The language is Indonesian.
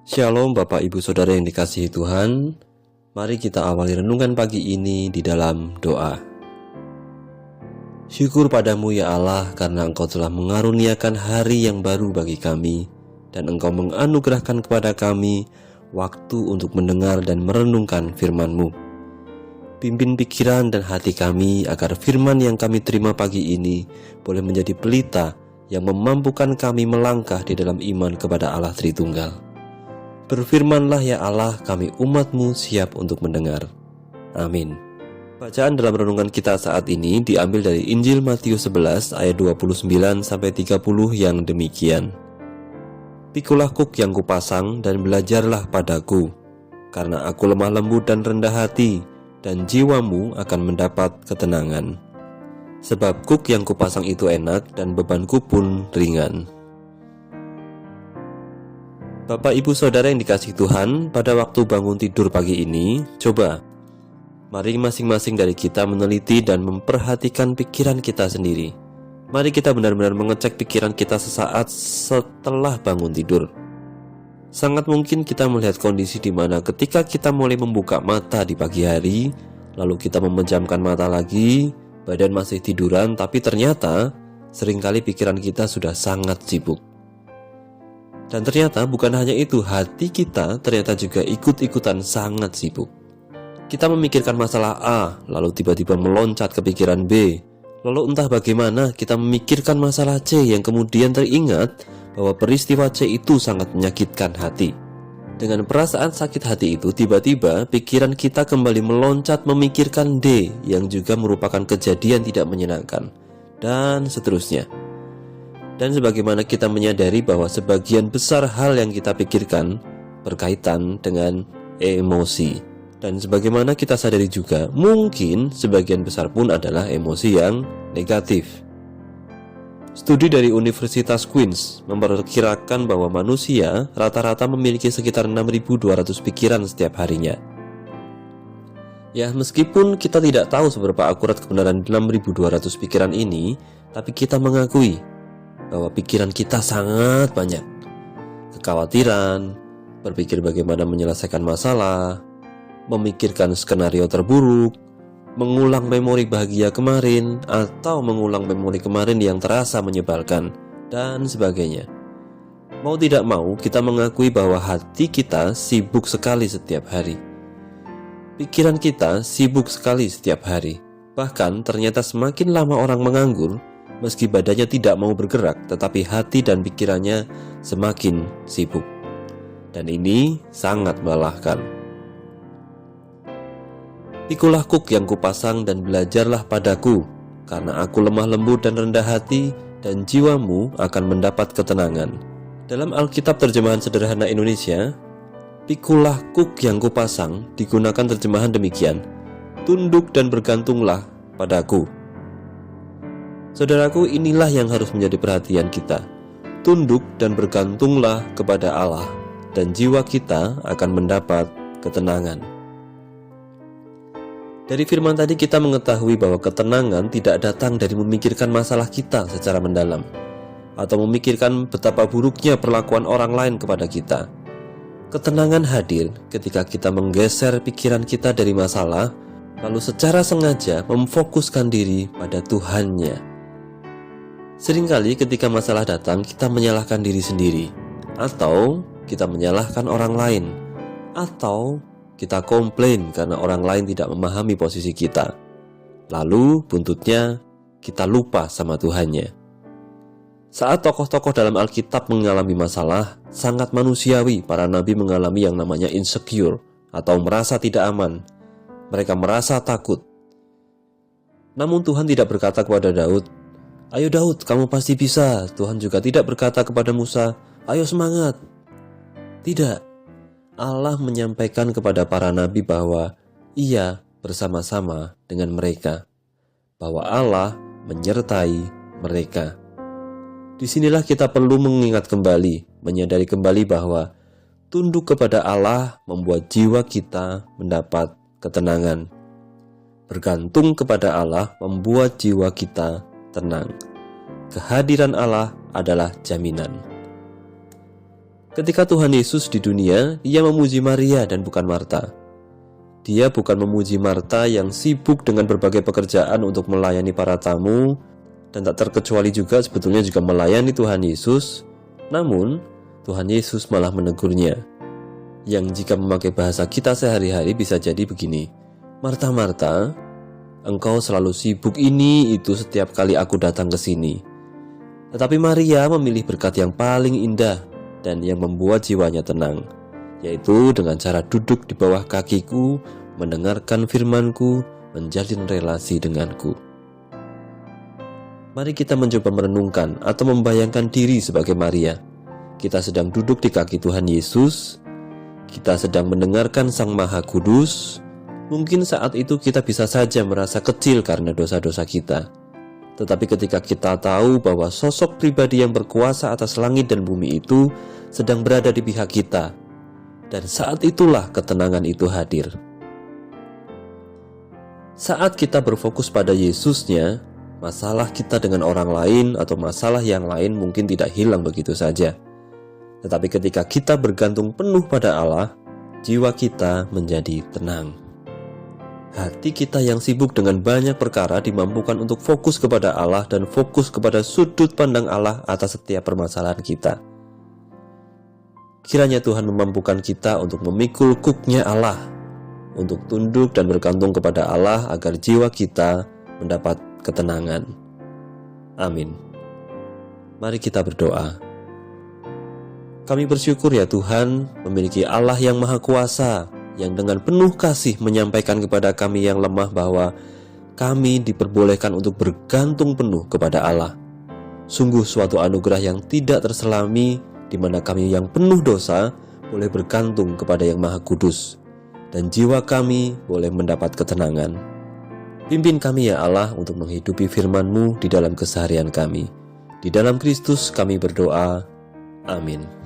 Shalom Bapak Ibu Saudara yang dikasihi Tuhan. Mari kita awali renungan pagi ini di dalam doa. Syukur padamu ya Allah, karena Engkau telah mengaruniakan hari yang baru bagi kami, dan Engkau menganugerahkan kepada kami waktu untuk mendengar dan merenungkan firman-Mu. Pimpin pikiran dan hati kami agar firman yang kami terima pagi ini boleh menjadi pelita yang memampukan kami melangkah di dalam iman kepada Allah Tritunggal. Berfirmanlah ya Allah, kami umat-Mu siap untuk mendengar. Amin. Bacaan dalam renungan kita saat ini diambil dari Injil Matius 11 ayat 29-30 yang demikian. Pikulah kuk yang kupasang dan belajarlah padaku, karena aku lemah lembut dan rendah hati, dan jiwamu akan mendapat ketenangan. Sebab kuk yang kupasang itu enak dan bebanku pun ringan. Bapak Ibu Saudara yang dikasihi Tuhan, pada waktu bangun tidur pagi ini, coba mari masing-masing dari kita meneliti dan memperhatikan pikiran kita sendiri. Mari kita benar-benar mengecek pikiran kita sesaat setelah bangun tidur. Sangat mungkin kita melihat kondisi di mana ketika kita mulai membuka mata di pagi hari, lalu kita memejamkan mata lagi, badan masih tiduran, tapi ternyata seringkali pikiran kita sudah sangat sibuk. Dan ternyata bukan hanya itu, hati kita ternyata juga ikut-ikutan sangat sibuk. Kita memikirkan masalah A, lalu tiba-tiba meloncat ke pikiran B. Lalu entah bagaimana kita memikirkan masalah C yang kemudian teringat bahwa peristiwa C itu sangat menyakitkan hati. Dengan perasaan sakit hati itu, tiba-tiba pikiran kita kembali meloncat memikirkan D yang juga merupakan kejadian tidak menyenangkan, dan seterusnya. Dan sebagaimana kita menyadari bahwa sebagian besar hal yang kita pikirkan berkaitan dengan emosi. Dan sebagaimana kita sadari juga, mungkin sebagian besar pun adalah emosi yang negatif. Studi dari Universitas Queen's memperkirakan bahwa manusia rata-rata memiliki sekitar 6.200 pikiran setiap harinya. Ya, meskipun kita tidak tahu seberapa akurat kebenaran 6.200 pikiran ini, tapi kita mengakui bahwa pikiran kita sangat banyak. Kekhawatiran, berpikir bagaimana menyelesaikan masalah, memikirkan skenario terburuk, mengulang memori bahagia kemarin, atau mengulang memori kemarin yang terasa menyebalkan, dan sebagainya. Mau tidak mau, kita mengakui bahwa hati kita sibuk sekali setiap hari. Pikiran kita sibuk sekali setiap hari. Bahkan ternyata semakin lama orang menganggur, meski badannya tidak mau bergerak, tetapi hati dan pikirannya semakin sibuk. Dan ini sangat melelahkan. Pikulah kuk yang kupasang dan belajarlah padaku, karena aku lemah lembut dan rendah hati, dan jiwamu akan mendapat ketenangan. Dalam Alkitab terjemahan sederhana Indonesia, pikulah kuk yang kupasang digunakan terjemahan demikian: tunduk dan bergantunglah padaku. Saudaraku, inilah yang harus menjadi perhatian kita. Tunduk dan bergantunglah kepada Allah, dan jiwa kita akan mendapat ketenangan. Dari firman tadi kita mengetahui bahwa ketenangan tidak datang dari memikirkan masalah kita secara mendalam, atau memikirkan betapa buruknya perlakuan orang lain kepada kita. Ketenangan hadir ketika kita menggeser pikiran kita dari masalah, lalu secara sengaja memfokuskan diri pada Tuhannya. Seringkali ketika masalah datang, kita menyalahkan diri sendiri, atau kita menyalahkan orang lain, atau kita komplain karena orang lain tidak memahami posisi kita. Lalu buntutnya kita lupa sama Tuhannya. Saat tokoh-tokoh dalam Alkitab mengalami masalah, sangat manusiawi para nabi mengalami yang namanya insecure atau merasa tidak aman. Mereka merasa takut. Namun Tuhan tidak berkata kepada Daud, "Ayo Daud, kamu pasti bisa." Tuhan juga tidak berkata kepada Musa, "Ayo semangat." Tidak. Allah menyampaikan kepada para nabi bahwa Ia bersama-sama dengan mereka, bahwa Allah menyertai mereka. Disinilah kita perlu mengingat kembali, menyadari kembali bahwa tunduk kepada Allah membuat jiwa kita mendapat ketenangan. Bergantung kepada Allah membuat jiwa kita tenang. Kehadiran Allah adalah jaminan. Ketika Tuhan Yesus di dunia, Dia memuji Maria dan bukan Marta. Dia bukan memuji Marta yang sibuk dengan berbagai pekerjaan untuk melayani para tamu, dan tak terkecuali juga sebetulnya juga melayani Tuhan Yesus. Namun, Tuhan Yesus malah menegurnya, yang jika memakai bahasa kita sehari-hari bisa jadi begini: Marta, Marta, engkau selalu sibuk ini itu setiap kali aku datang ke sini. Tetapi Maria memilih berkat yang paling indah dan yang membuat jiwanya tenang, yaitu dengan cara duduk di bawah kakiku, mendengarkan firman-Ku, menjalin relasi denganku. Mari kita mencoba merenungkan atau membayangkan diri sebagai Maria. Kita sedang duduk di kaki Tuhan Yesus, kita sedang mendengarkan Sang Maha Kudus. Mungkin saat itu kita bisa saja merasa kecil karena dosa-dosa kita. Tetapi ketika kita tahu bahwa sosok pribadi yang berkuasa atas langit dan bumi itu sedang berada di pihak kita, dan saat itulah ketenangan itu hadir. Saat kita berfokus pada Yesusnya, masalah kita dengan orang lain atau masalah yang lain mungkin tidak hilang begitu saja. Tetapi ketika kita bergantung penuh pada Allah, jiwa kita menjadi tenang. Hati kita yang sibuk dengan banyak perkara dimampukan untuk fokus kepada Allah dan fokus kepada sudut pandang Allah atas setiap permasalahan kita. Kiranya Tuhan memampukan kita untuk memikul kuknya Allah, untuk tunduk dan bergantung kepada Allah agar jiwa kita mendapat ketenangan. Amin. Mari kita berdoa. Kami bersyukur ya Tuhan, memiliki Allah yang Maha Kuasa, yang dengan penuh kasih menyampaikan kepada kami yang lemah bahwa kami diperbolehkan untuk bergantung penuh kepada Allah. Sungguh suatu anugerah yang tidak terselami, di mana kami yang penuh dosa boleh bergantung kepada yang Maha Kudus, dan jiwa kami boleh mendapat ketenangan. Pimpin kami ya Allah untuk menghidupi firman-Mu di dalam keseharian kami. Di dalam Kristus kami berdoa. Amin.